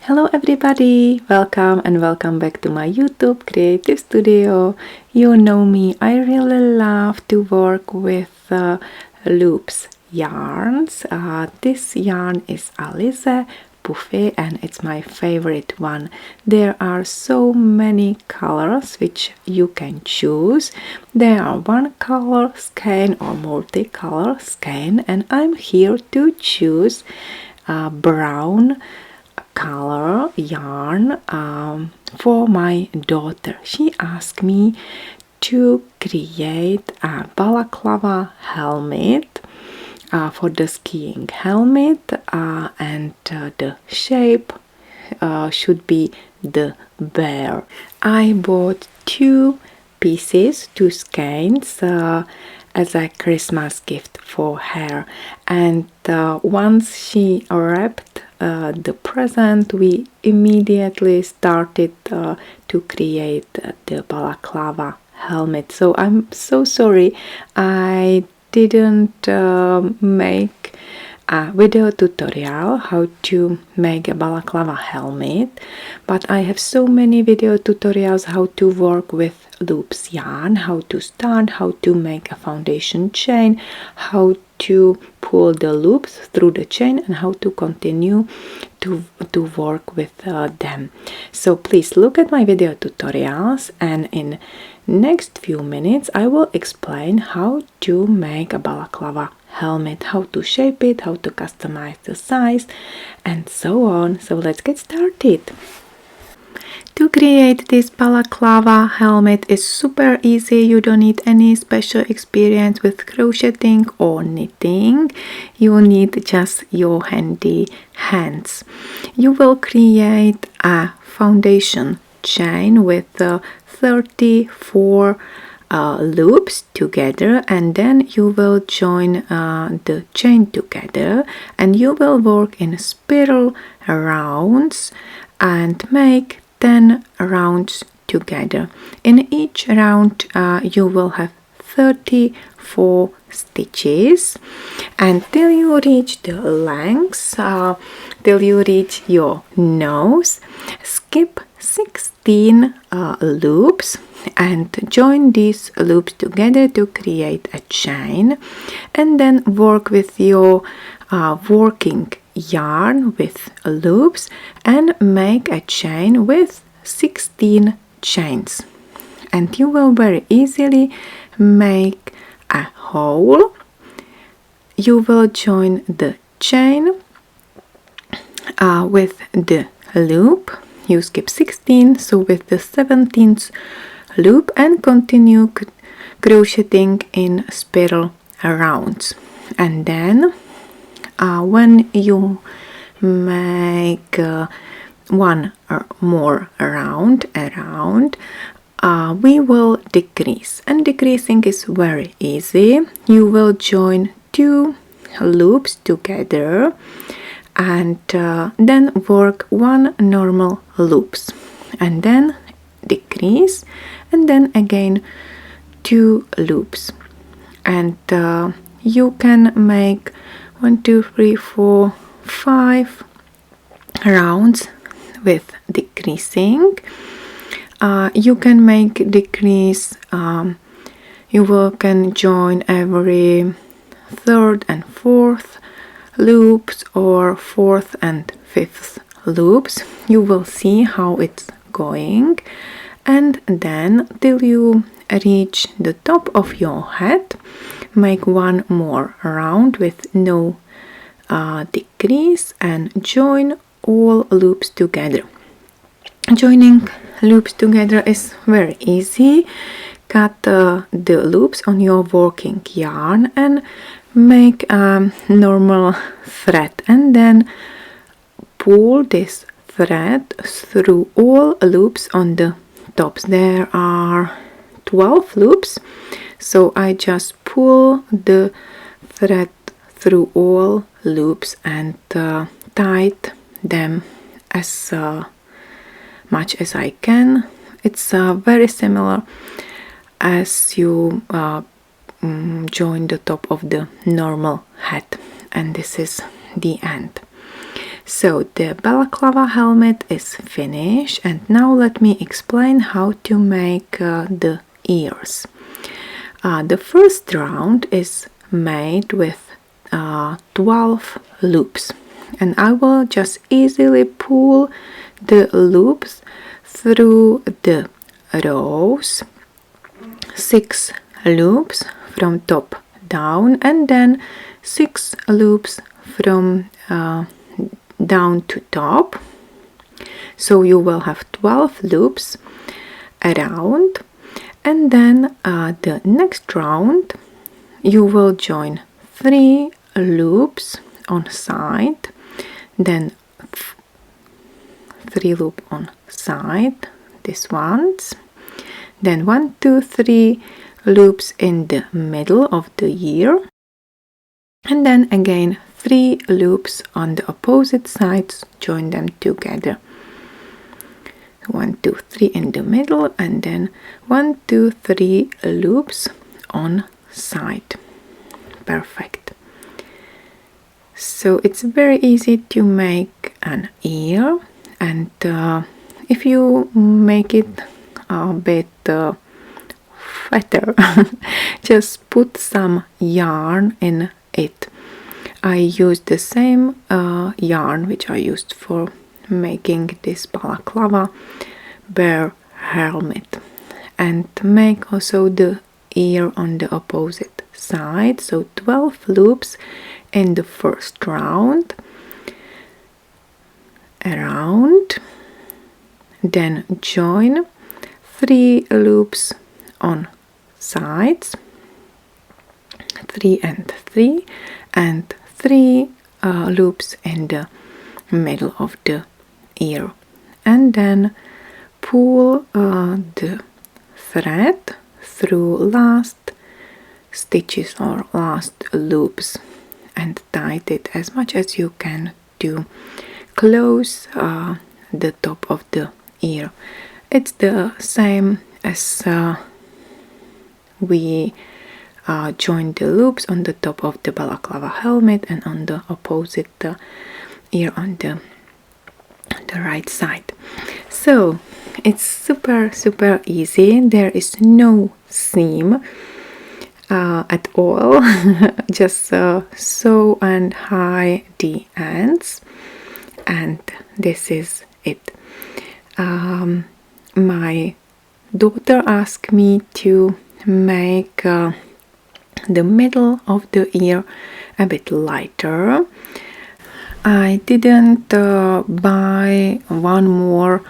Hello everybody, welcome back to my YouTube creative studio. You know me, I really love to work with loops yarns. This yarn is Alize Puffy and it's my favorite one. There are so many colors which you can choose. There are one color skein or multicolor skein, and I'm here to choose brown color yarn for my daughter. She asked me to create a balaclava helmet for the skiing helmet, and the shape should be the bear. I bought two pieces, two skeins, as a Christmas gift for her, and once she wrapped the present, we immediately started to create the balaclava helmet. So I'm so sorry I didn't make a video tutorial how to make a balaclava helmet, but I have so many video tutorials how to work with loops yarn, how to start, how to make a foundation chain, how to pull the loops through the chain, and how to continue to work with them. So please look at my video tutorials, and in next few minutes I will explain how to make a balaclava helmet, how to shape it, how to customize the size, and so on. So let's get started. To create this balaclava helmet is super easy. You don't need any special experience with crocheting or knitting. You need just your handy hands. You will create a foundation chain with 34 loops together, and then you will join the chain together, and you will work in spiral rounds and make 10 rounds together. In each round you will have 34 stitches until you reach the length, till you reach your nose. Skip 16 loops and join these loops together to create a chain, and then work with your working yarn with loops and make a chain with 16 chains, and you will very easily make a hole. You will join the chain with the loop. You skip 16, so with the 17th loop, and continue crocheting in spiral rounds. And then when you make one or more round around, we will decrease, and decreasing is very easy. You will join two loops together and then work one normal loops, and then decrease, and then again two loops, and you can make 1, 2, 3, 4, 5 rounds with decreasing. You can make decrease, can join every third and fourth loops or fourth and fifth loops. You will see how it's going, and then till you reach the top of your head, make one more round with no decrease and join all loops together. Joining loops together is very easy. Cut the loops on your working yarn and make a normal thread, and then pull this thread through all loops on the tops. There are 12 loops, so I just pull the thread through all loops and tied them as much as I can. It's very similar as you join the top of the normal hat, and this is the end. So the balaclava helmet is finished, and now let me explain how to make the ears. The first round is made with 12 loops, and I will just easily pull the loops through the rows, 6 loops from top down, and then 6 loops from down to top. So you will have 12 loops around, and then the next round you will join 3 loops on side, then 3 loop on side, this ones, then 1 2 3 loops in the middle of the ear, and then again 3 loops on the opposite sides, join them together. 1 2 3 in the middle, and then 1 2 3 loops on side. Perfect. So it's very easy to make an ear, and if you make it a bit fatter, just put some yarn in it. I used the same yarn which I used for making this balaclava bear helmet, and make also the ear on the opposite side. So 12 loops in the first round around, then join 3 loops on sides, 3 and 3, and 3 loops in the middle of the ear, and then pull the thread through last stitches or last loops and tight it as much as you can to close the top of the ear. It's the same as we join the loops on the top of the balaclava helmet and on the opposite ear on the right side. So it's super easy. There is no seam at all. Just sew and hide the ends, and this is it. My daughter asked me to make the middle of the ear a bit lighter. I didn't buy one more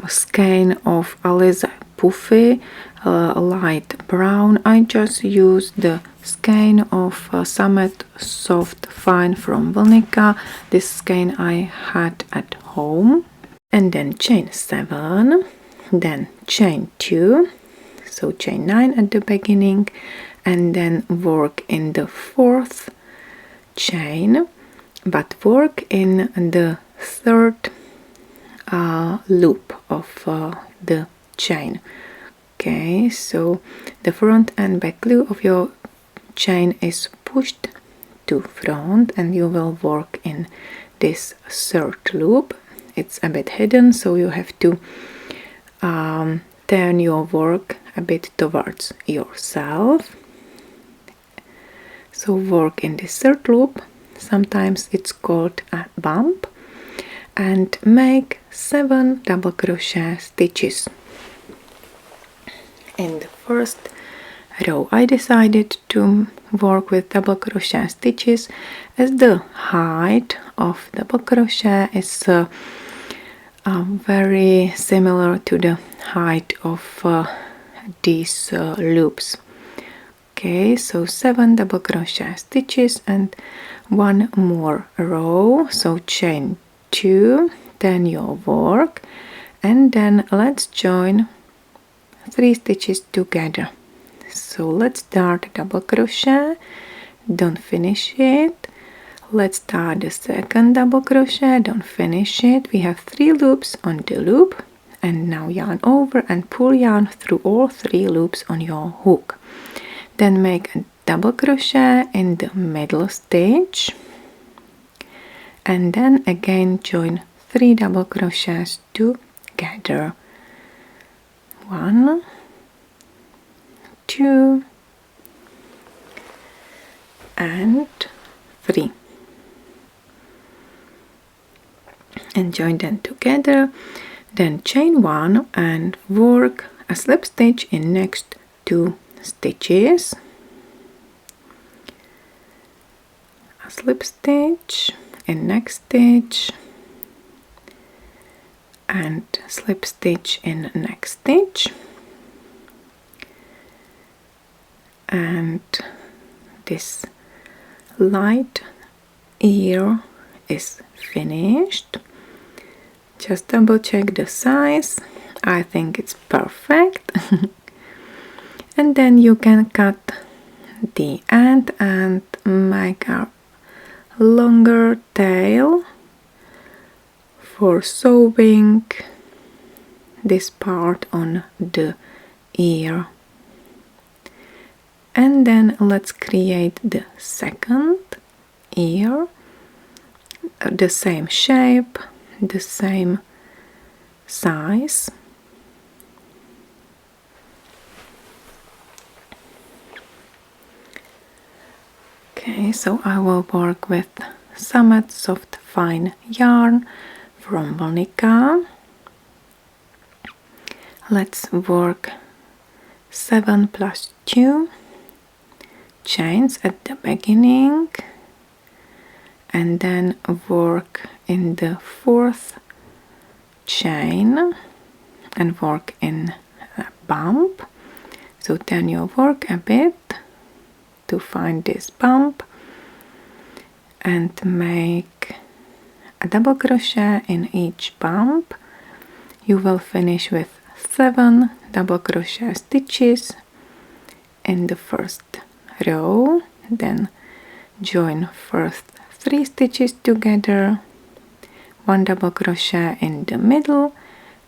skein of Alize Puffy light brown. I just used the skein of Summit Soft Fine from Vilnica. This skein I had at home. And then chain 7, then chain 2, so chain 9 at the beginning, and then work in the 4th chain, but work in the 3rd loop of the chain. Okay, so the front and back loop of your chain is pushed to front, and you will work in this 3rd loop. It's a bit hidden, so you have to turn your work a bit towards yourself. So work in this 3rd loop, sometimes it's called a bump, and make 7 double crochet stitches. In the first row I decided to work with double crochet stitches, as the height of double crochet is very similar to the height of these loops. Okay, so 7 double crochet stitches and 1 more row, so chain 2, then your work, and then let's join 3 stitches together. So let's start double crochet, don't finish it. Let's start the 2nd double crochet, don't finish it. We have 3 loops on the loop, and now yarn over and pull yarn through all 3 loops on your hook. Then make a double crochet in the middle stitch, and then again join 3 double crochets together. 1, 2 and 3, and join them together. Then chain 1 and work a slip stitch in next 2 stitches, a slip stitch in next stitch, and slip stitch in next stitch, and this light ear is finished. Just double check the size. I think it's perfect. And then you can cut the end and make a longer tail for sewing this part on the ear. And then let's create the second ear, the same shape, the same size. Okay, so I will work with Summit Soft Fine yarn from Monica. Let's work 7 plus 2 chains at the beginning, and then work in the 4th chain and work in a bump. So then you work a bit to find this bump and make a double crochet in each bump. You will finish with 7 double crochet stitches in the first row, then join first 3 stitches together, 1 double crochet in the middle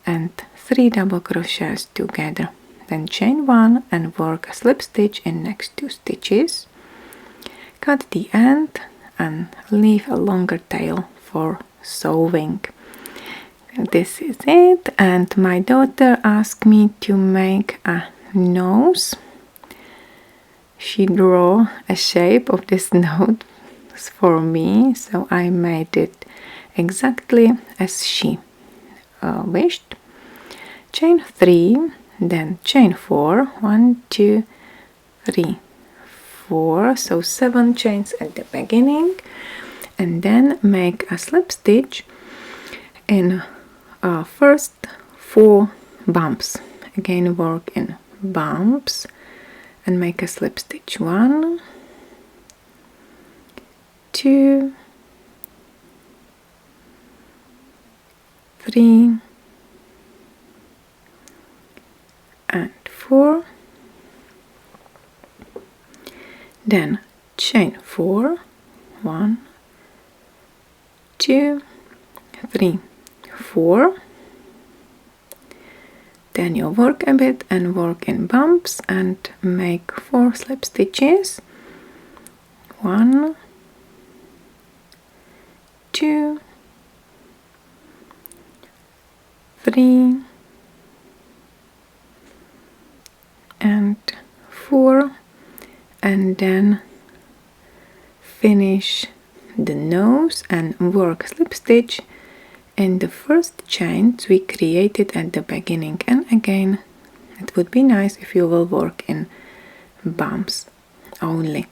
and 3 double crochets together, then chain 1 and work a slip stitch in next 2 stitches, cut the end and leave a longer tail for sewing. This is it, and my daughter asked me to make a nose. She drew a shape of this nose for me, so I made it exactly as she wished. Chain 3, then chain 4, 1, 2, 3, 4, so 7 chains at the beginning, and then make a slip stitch in first 4 bumps. Again work in bumps and make a slip stitch. 1, 2, 3 and 4, then chain 4, 1, 2, 3, 4, then you work a bit and work in bumps and make 4 slip stitches. 1, 2, 3 and 4, and then finish the nose and work slip stitch in the first chains we created at the beginning. And again, it would be nice if you will work in bumps only.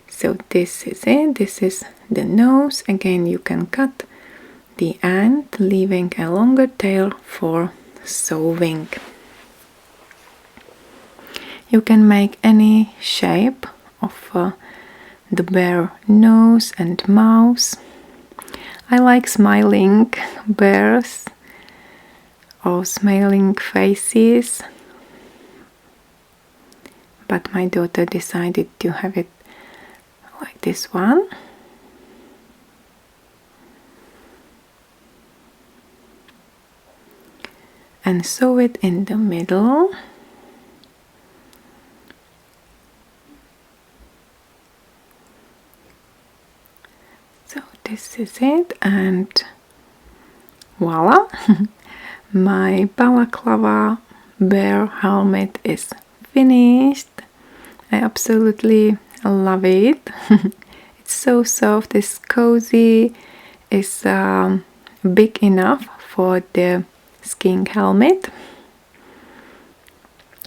So this is it. This is the nose. Again, you can cut the end, leaving a longer tail for sewing. You can make any shape of the bear nose and mouth. I like smiling bears or smiling faces, but my daughter decided to have it like this one. And sew it in the middle. So this is it, and voila. My balaclava bear helmet is finished. I absolutely love it. It's so soft, it's cozy, it's big enough for the skiing helmet,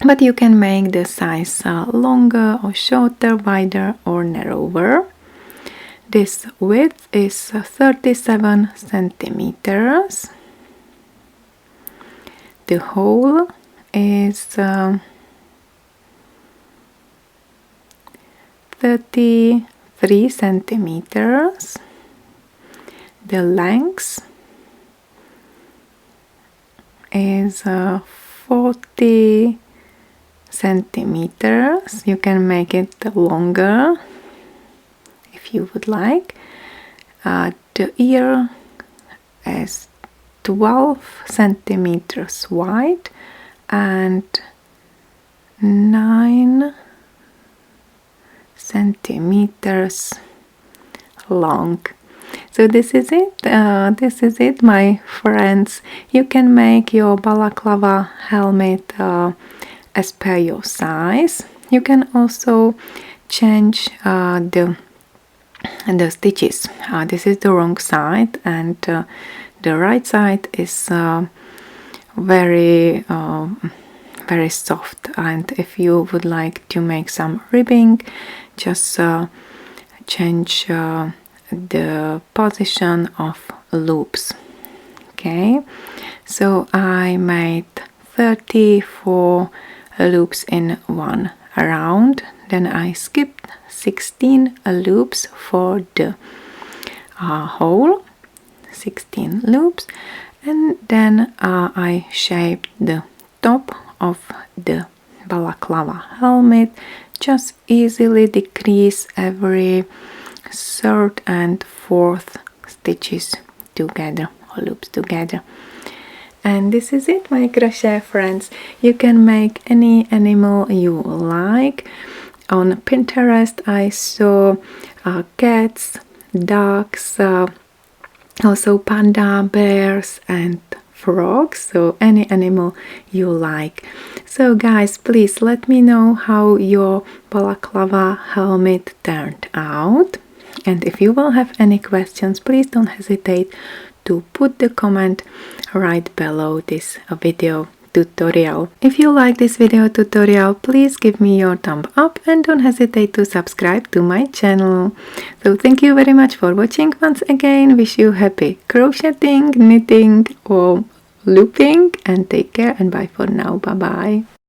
but you can make the size longer or shorter, wider or narrower. This width is 37 centimeters. The hole is 33 centimeters. The length is 40 centimeters. You can make it longer if you would like. The ear is 12 centimeters wide and 9 centimeters long. So this is it, my friends. You can make your balaclava helmet as per your size. You can also change the stitches. This is the wrong side, and the right side is very soft, and if you would like to make some ribbing, just change the position of loops. Okay, so I made 34 loops in one round, then I skipped 16 loops for the hole, 16 loops, and then I shaped the top of the balaclava helmet. Just easily decrease every third and fourth stitches together, or loops together. And this is it, my crochet friends. You can make any animal you like. On Pinterest I saw cats, dogs, also panda, bears and frogs, so any animal you like. So guys, please let me know how your balaclava helmet turned out, and if you will have any questions, please don't hesitate to put the comment right below this video tutorial. If you like this video tutorial, please give me your thumb up and don't hesitate to subscribe to my channel. So thank you very much for watching once again. Wish you happy crocheting, knitting or looping, and take care and bye for now. Bye bye.